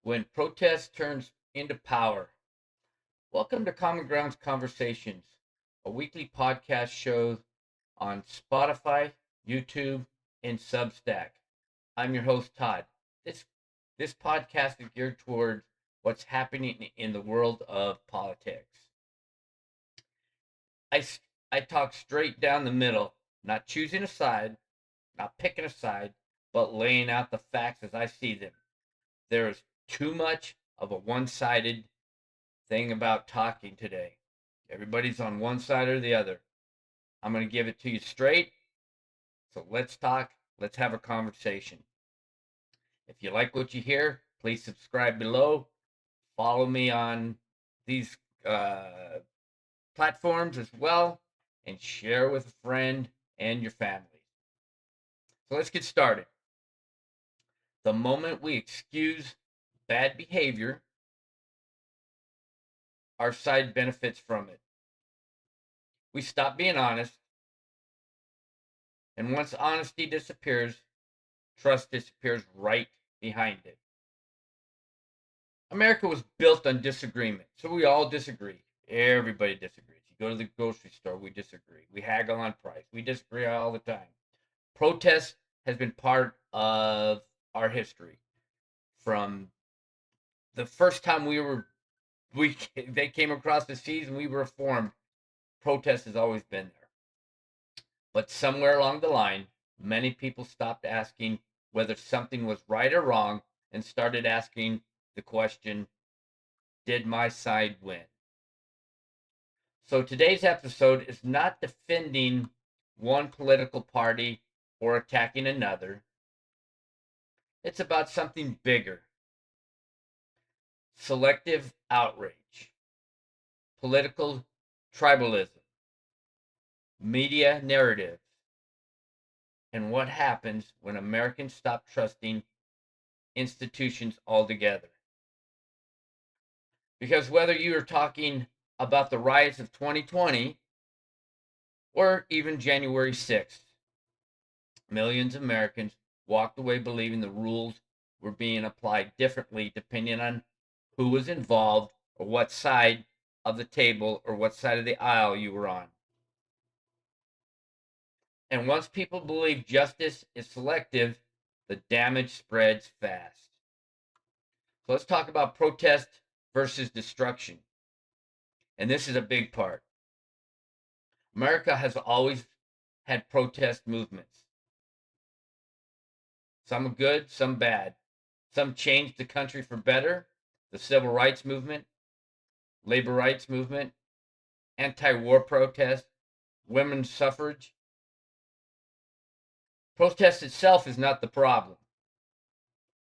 when protest turns into power. Welcome to Common Grounds Conversations, a weekly podcast show on Spotify, YouTube, and Substack. I'm your host, Todd. This podcast is geared towards what's happening in the world of politics. I, I talk straight down the middle, not choosing a side, not picking a side, but laying out the facts as I see them. There is too much of a one-sided thing about talking today. Everybody's on one side or the other. I'm going to give it to you straight. So let's talk. Let's have a conversation. If you like what you hear, please subscribe below. Follow me on these platforms as well, and share with a friend and your family. So let's get started. The moment we excuse bad behavior, our side benefits from it. We stop being honest, and once honesty disappears, trust disappears right behind it. America was built on disagreement, so we all disagree. Everybody disagrees. You go to the grocery store, we disagree. We haggle on price. We disagree all the time. Protest has been part of our history. From the first time they came across the seas and we were formed, protest has always been there. But somewhere along the line, many people stopped asking whether something was right or wrong and started asking the question, did my side win? So today's episode is not defending one political party or attacking another. It's about something bigger. Selective outrage, political tribalism, media narrative, and what happens when Americans stop trusting institutions altogether. Because whether you are talking about the riots of 2020 or even January 6th, millions of Americans walked away believing the rules were being applied differently depending on who was involved or what side of the table or what side of the aisle you were on. And once people believe justice is selective, the damage spreads fast. So let's talk about protest versus destruction. And this is a big part. America has always had protest movements. Some good, some bad. Some changed the country for better. The civil rights movement, labor rights movement, anti-war protest, women's suffrage. Protest itself is not the problem.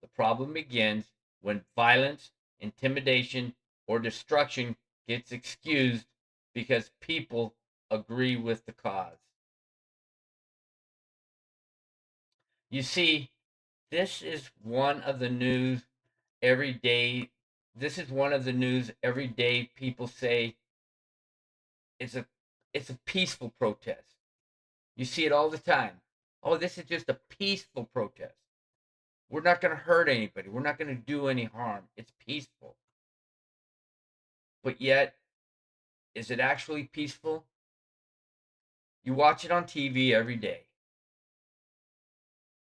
The problem begins when violence, intimidation, or destruction gets excused because people agree with the cause. You see, this is one of the news every day. This is one of the news every day. People say it's a peaceful protest. You see it all the time. Oh, this is just a peaceful protest. We're not going to hurt anybody. We're not going to do any harm. It's peaceful. But yet, is it actually peaceful? You watch it on TV every day,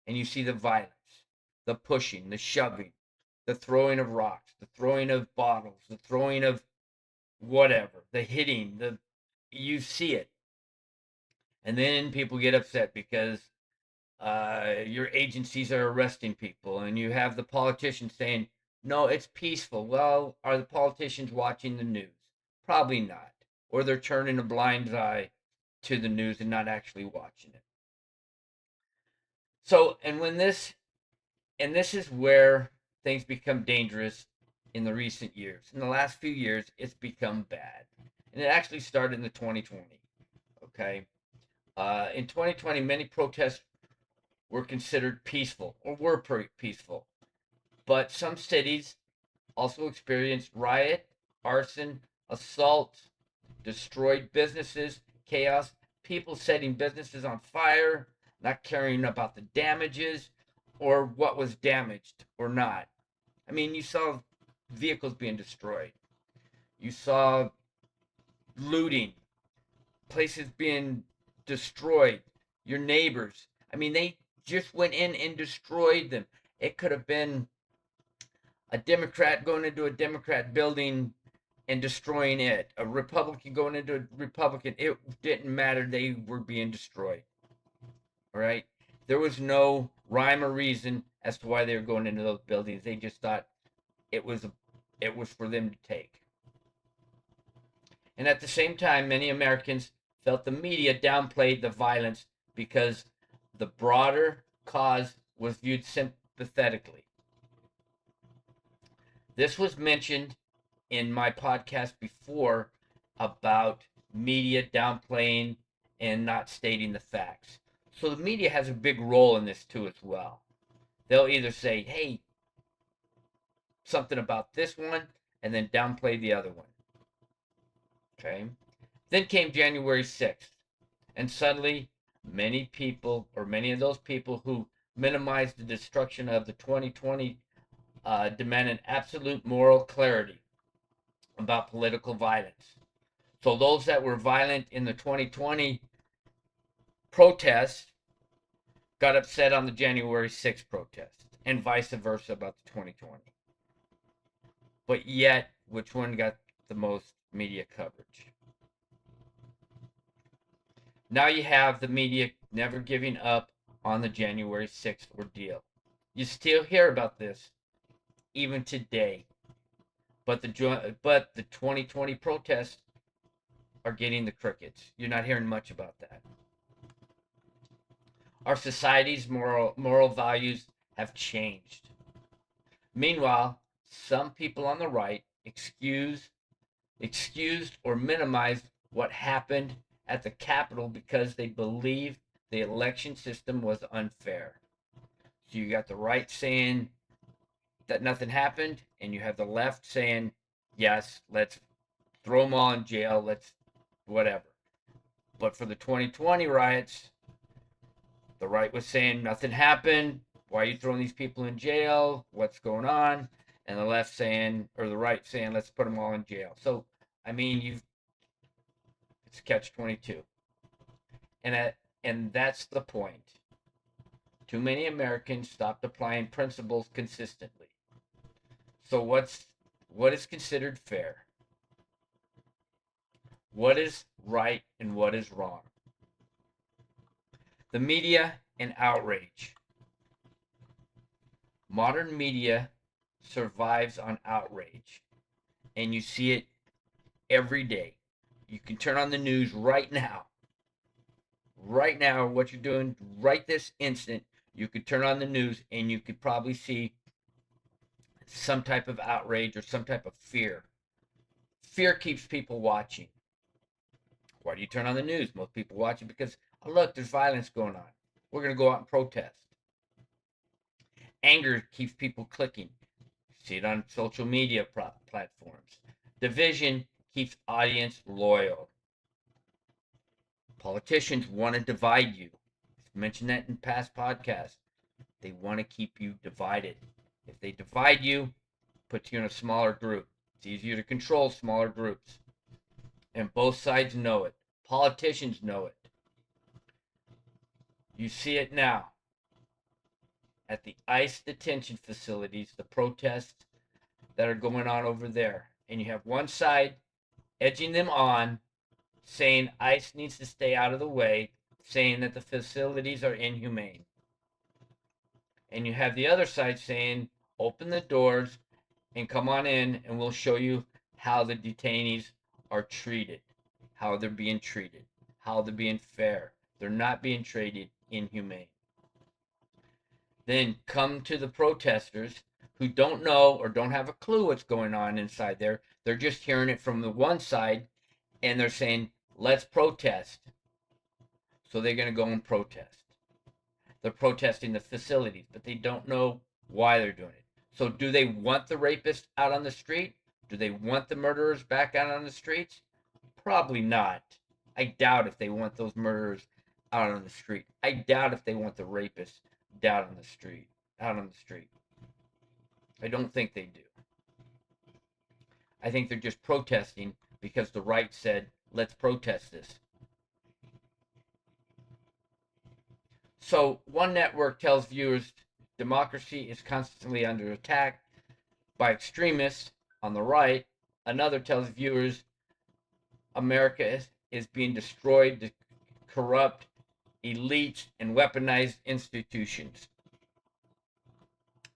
and you see the violence, the pushing, the shoving, the throwing of rocks, the throwing of bottles, the throwing of whatever, the hitting, you see it. And then people get upset because your agencies are arresting people, and you have the politicians saying, no, it's peaceful. Well, are the politicians watching the news? Probably not. Or they're turning a blind eye to the news and not actually watching it. So, this is where things become dangerous in the recent years. In the last few years, it's become bad. And it actually started in the 2020. Okay. In 2020, many protests were considered peaceful or were peaceful. But some cities also experienced riot, arson, assault, destroyed businesses, chaos, people setting businesses on fire, not caring about the damages or what was damaged or not. I mean, you saw vehicles being destroyed. You saw looting, places being destroyed, your neighbors. I mean, they just went in and destroyed them. It could have been a Democrat going into a Democrat building and destroying it, a Republican going into a Republican. It didn't matter. They were being destroyed. All right. There was no rhyme or reason as to why they were going into those buildings. They just thought it was for them to take. And at the same time, many Americans felt the media downplayed the violence because the broader cause was viewed sympathetically. This was mentioned in my podcast before about media downplaying and not stating the facts. So the media has a big role in this too as well. They'll either say, hey, something about this one, and then downplay the other one. Okay? Then came January 6th, and suddenly many people, or many of those people who minimized the destruction of the 2020, demanded absolute moral clarity about political violence. So those that were violent in the 2020 protests got upset on the January 6th protest, and vice versa about the 2020. But yet, which one got the most media coverage? Now you have the media never giving up on the January 6th ordeal. You still hear about this even today. But the 2020 protests are getting the crickets. You're not hearing much about that. Our society's moral values have changed. Meanwhile, some people on the right excused or minimized what happened at the Capitol because they believed the election system was unfair. So you got the right saying that nothing happened, and you have the left saying, yes, let's throw them all in jail, let's whatever. But for the 2020 riots, the right was saying nothing happened. Why are you throwing these people in jail? What's going on? And the left saying, or the right saying, let's put them all in jail. So, I mean, it's catch-22. And that's the point. Too many Americans stopped applying principles consistently. So what is considered fair? What is right and what is wrong? The media and outrage. Modern media survives on outrage, and you see it every day. You can turn on the news right now. Right now, what you're doing right this instant, you could turn on the news and you could probably see some type of outrage or some type of fear. Fear keeps people watching. Why do you turn on the news? Most people watch it because, oh, look, there's violence going on. We're going to go out and protest. Anger keeps people clicking. See it on social media platforms. Division keeps audience loyal. Politicians want to divide you. I've mentioned that in past podcasts. They want to keep you divided. If they divide you, puts you in a smaller group. It's easier to control smaller groups. And both sides know it. Politicians know it. You see it now. At the ICE detention facilities, the protests that are going on over there. And you have one side edging them on, saying ICE needs to stay out of the way, saying that the facilities are inhumane. And you have the other side saying, open the doors and come on in, and we'll show you how the detainees are treated, how they're being treated, how they're being fair. They're not being treated inhumane. Then come to the protesters who don't know or don't have a clue what's going on inside there. They're just hearing it from the one side, and they're saying, let's protest. So they're going to go and protest. They're protesting the facilities, but they don't know why they're doing it. So do they want the rapists out on the street? Do they want the murderers back out on the streets? Probably not. I doubt if they want those murderers out on the street. I doubt if they want the rapists out on the street. I don't think they do. I think they're just protesting because the right said, let's protest this. So one network tells viewers democracy is constantly under attack by extremists on the right. Another tells viewers America is being destroyed to corrupt elites and weaponized institutions.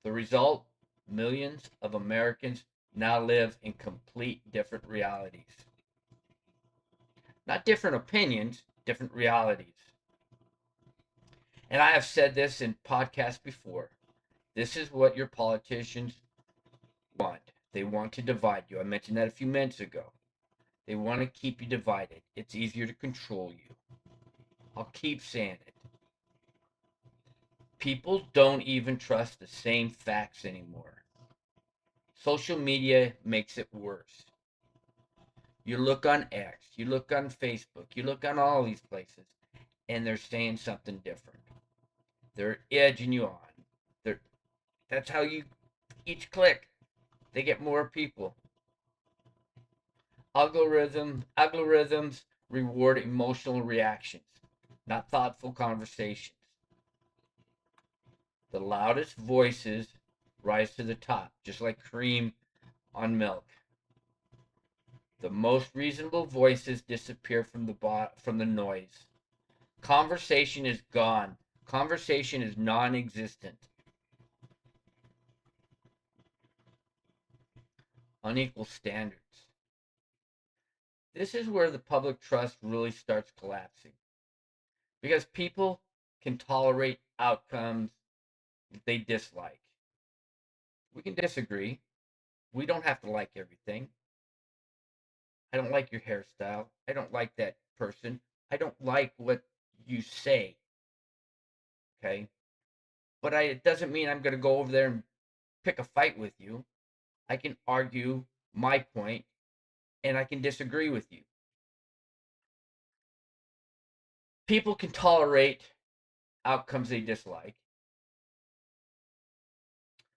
The result, millions of Americans now live in complete different realities. Not different opinions, different realities. And I have said this in podcasts before. This is what your politicians want. They want to divide you. I mentioned that a few minutes ago. They want to keep you divided. It's easier to control you. I'll keep saying it. People don't even trust the same facts anymore. Social media makes it worse. You look on X, you look on Facebook, you look on all these places, and they're saying something different. They're edging you on. That's how you, each click, they get more people. Algorithms reward emotional reactions, not thoughtful conversations. The loudest voices rise to the top, just like cream on milk. The most reasonable voices disappear from the noise. Conversation is gone. Conversation is non-existent. Unequal standards. This is where the public trust really starts collapsing. Because people can tolerate outcomes they dislike. We can disagree. We don't have to like everything. I don't like your hairstyle. I don't like that person. I don't like what you say. Okay? But it doesn't mean I'm going to go over there and pick a fight with you. I can argue my point and I can disagree with you. People can tolerate outcomes they dislike.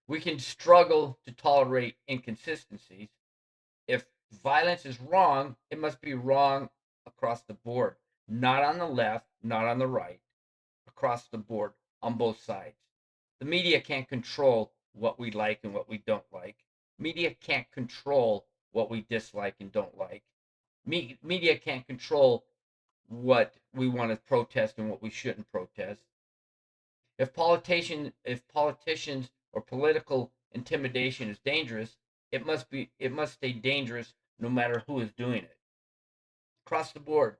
We can struggle to tolerate inconsistencies. If violence is wrong, it must be wrong across the board, not on the left, not on the right, across the board on both sides. The media can't control what we like and what we don't like. Media can't control what we dislike and don't like. Media can't control what we want to protest and what we shouldn't protest. If politicians or political intimidation is dangerous, it must stay dangerous no matter who is doing it. Across the board.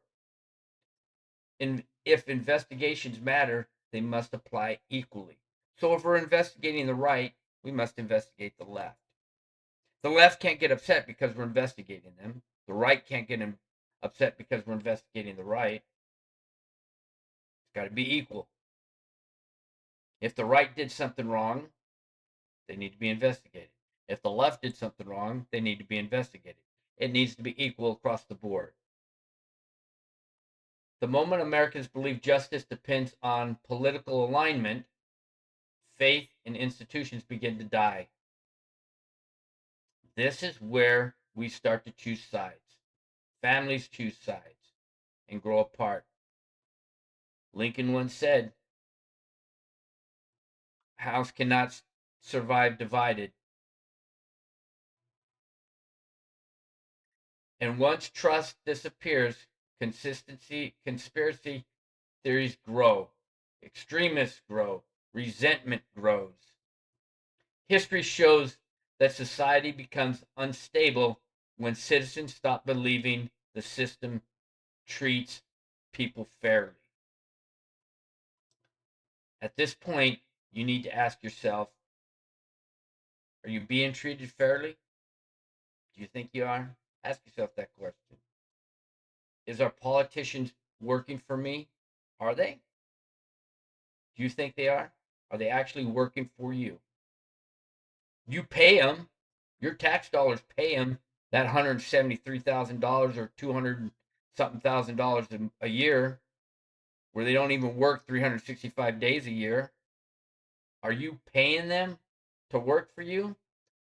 And if investigations matter, they must apply equally. So if we're investigating the right, we must investigate the left. The left can't get upset because we're investigating them. The right can't get upset because we're investigating the right. It's got to be equal. If the right did something wrong, they need to be investigated. If the left did something wrong, they need to be investigated. It needs to be equal across the board. The moment Americans believe justice depends on political alignment, faith in institutions begin to die. This is where we start to choose sides. Families choose sides and grow apart. Lincoln once said, "House cannot survive divided." And once trust disappears, conspiracy theories grow, extremists grow, resentment grows. History shows that society becomes unstable when citizens stop believing the system treats people fairly. At this point, you need to ask yourself, are you being treated fairly? Do you think you are? Ask yourself that question. Is our politicians working for me? Are they? Do you think they are? Are they actually working for you? You pay them, your tax dollars pay them that $173,000 or 200 something thousand dollars a year where they don't even work 365 days a year. Are you paying them to work for you?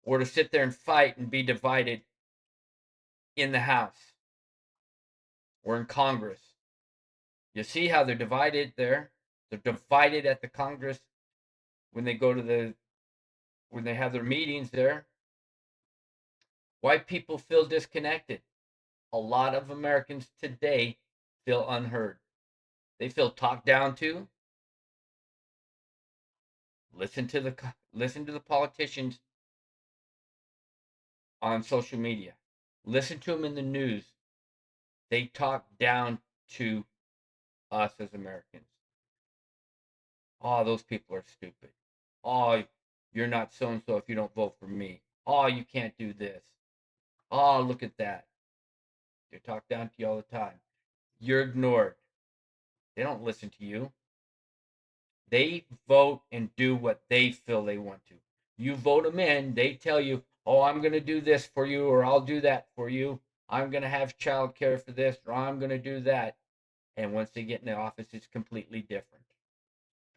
or to sit there and fight and be divided in the House or in Congress. You see how they're divided there? They're divided at the Congress when they go to when they have their meetings there. White people feel disconnected. A lot of Americans today feel unheard. They feel talked down to. Listen to the politicians on social media. Listen to them in the news. They talk down to us as Americans. Oh, those people are stupid. Oh, you're not so and so if you don't vote for me. Oh, you can't do this. Oh, look at that. They talk down to you all the time. You're ignored. They don't listen to you. They vote and do what they feel they want to. You vote them in, they tell you, oh, I'm going to do this for you, or I'll do that for you. I'm going to have child care for this, or I'm going to do that. And once they get in the office, it's completely different.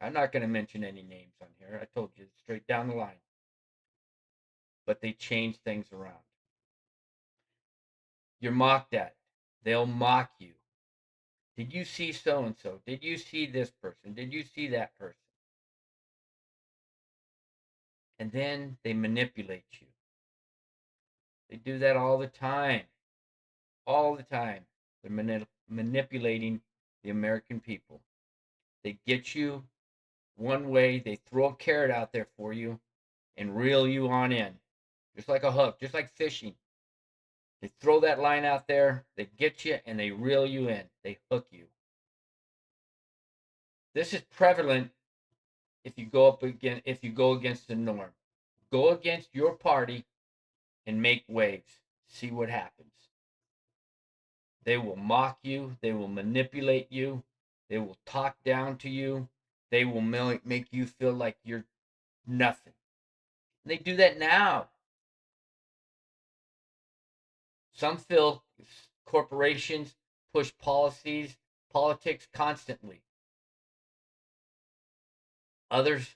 I'm not going to mention any names on here. I told you straight down the line. But they change things around. You're mocked at. They'll mock you. Did you see so and so? Did you see this person? Did you see that person? And then they manipulate you. They do that all the time. All the time. They're manipulating the American people. They get you one way, they throw a carrot out there for you and reel you on in. Just like a hook, just like fishing. They throw that line out there, they get you, and they reel you in. They hook you. This is prevalent if you go against the norm. Go against your party and make waves. See what happens. They will mock you, they will manipulate you, they will talk down to you, they will make you feel like you're nothing. And they do that now. Some feel corporations push politics constantly. Others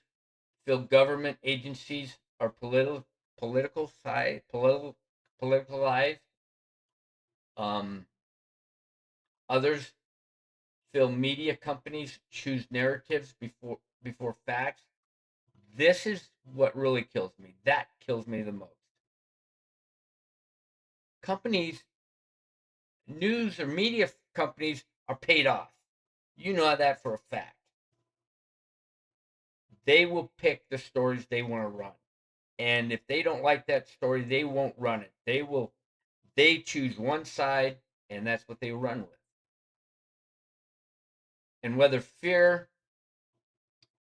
feel government agencies are politicalized. Others feel media companies choose narratives before facts. This is what really kills me. That kills me the most. Companies, news or media companies are paid off. You know that for a fact. They will pick the stories they want to run. And if they don't like that story, they won't run it. They choose one side and that's what they run with. And whether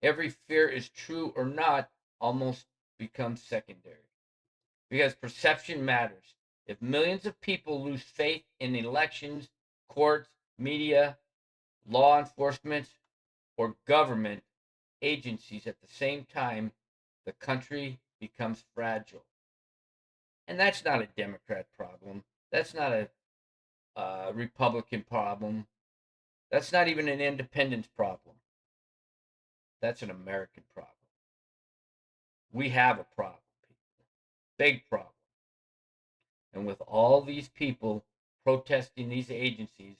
every fear is true or not, almost becomes secondary. Because perception matters. If millions of people lose faith in elections, courts, media, law enforcement, or government agencies at the same time, the country becomes fragile. And that's not a Democrat problem. That's not a Republican problem. That's not even an independence problem. That's an American problem. We have a problem, people. Big problem. And with all these people protesting these agencies,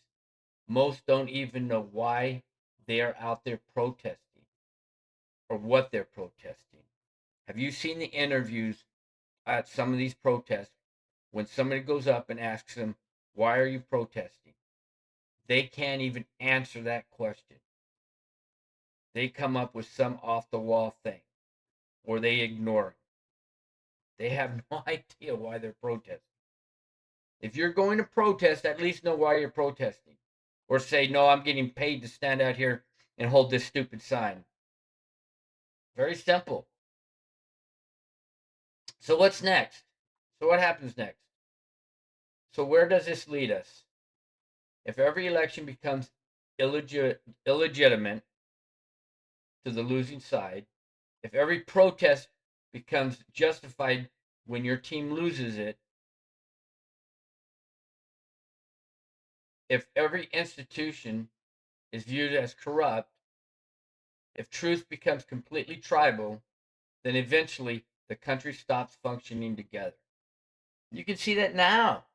most don't even know why they're out there protesting or what they're protesting. Have you seen the interviews at some of these protests when somebody goes up and asks them, why are you protesting? They can't even answer that question. They come up with some off the wall thing or they ignore it. They have no idea why they're protesting. If you're going to protest, at least know why you're protesting. Or say, no, I'm getting paid to stand out here and hold this stupid sign. Very simple. So what's next? So what happens next? So where does this lead us? If every election becomes illegitimate to the losing side, if every protest becomes justified when your team loses it, if every institution is viewed as corrupt, if truth becomes completely tribal, then eventually the country stops functioning together. You can see that now.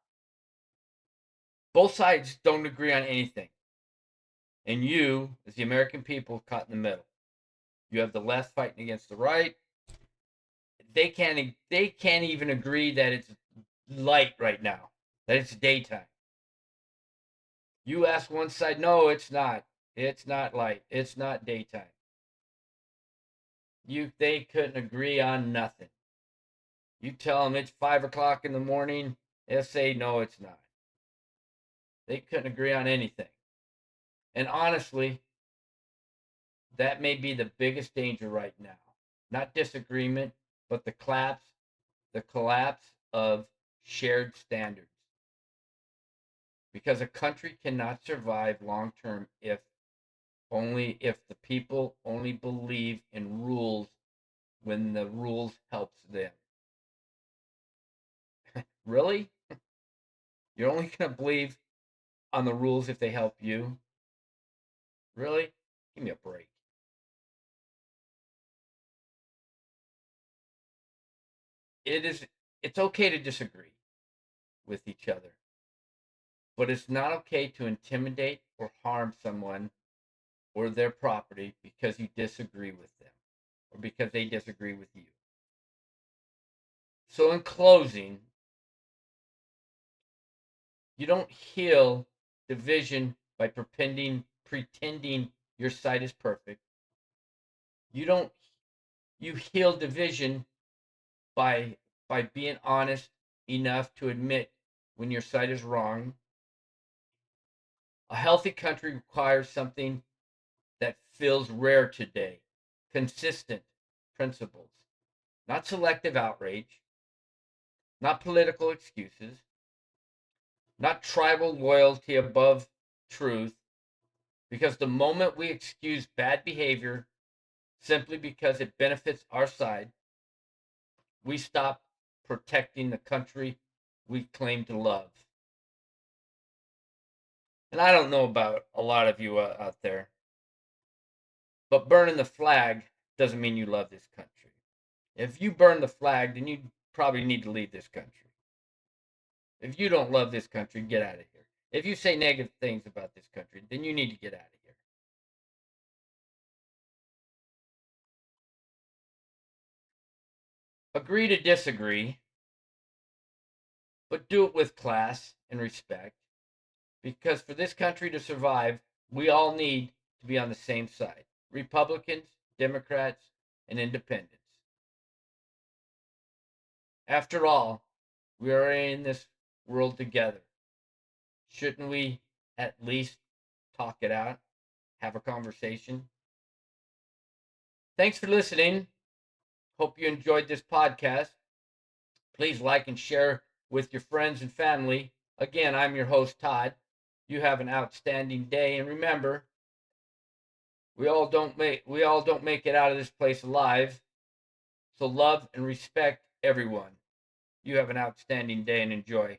Both sides don't agree on anything. And you, as the American people, caught in the middle. You have the left fighting against the right. They can't even agree that it's light right now, that it's daytime. You ask one side, no, it's not. It's not light. It's not daytime. They couldn't agree on nothing. You tell them it's 5 o'clock in the morning, they'll say no, it's not. They couldn't agree on anything. And honestly, that may be the biggest danger right now. Not disagreement, but the collapse of shared standards. Because a country cannot survive long term if the people only believe in rules when the rules helps them. Really? You're only going to believe on the rules if they help you? Really? Give me a break. It's okay to disagree with each other, but it's not okay to intimidate or harm someone or their property because you disagree with them or because they disagree with you. So in closing, you don't heal division by pretending your side is perfect. You heal division by being honest enough to admit when your side is wrong. A healthy country requires something that feels rare today: consistent principles, not selective outrage, not political excuses, not tribal loyalty above truth. Because the moment we excuse bad behavior simply because it benefits our side, we stop protecting the country we claim to love. And I don't know about a lot of you out there, but burning the flag doesn't mean you love this country. If you burn the flag, then you probably need to leave this country. If you don't love this country, get out of here. If you say negative things about this country, then you need to get out of here. Agree to disagree, but do it with class and respect. Because for this country to survive, we all need to be on the same side: Republicans, Democrats, and independents. After all, we are in this world together. Shouldn't we at least talk it out, have a conversation? Thanks for listening. Hope you enjoyed this podcast. Please like and share with your friends and family. Again, I'm your host, Todd. You have an outstanding day, and remember, we all don't make it out of this place alive. So love and respect everyone. You have an outstanding day and enjoy.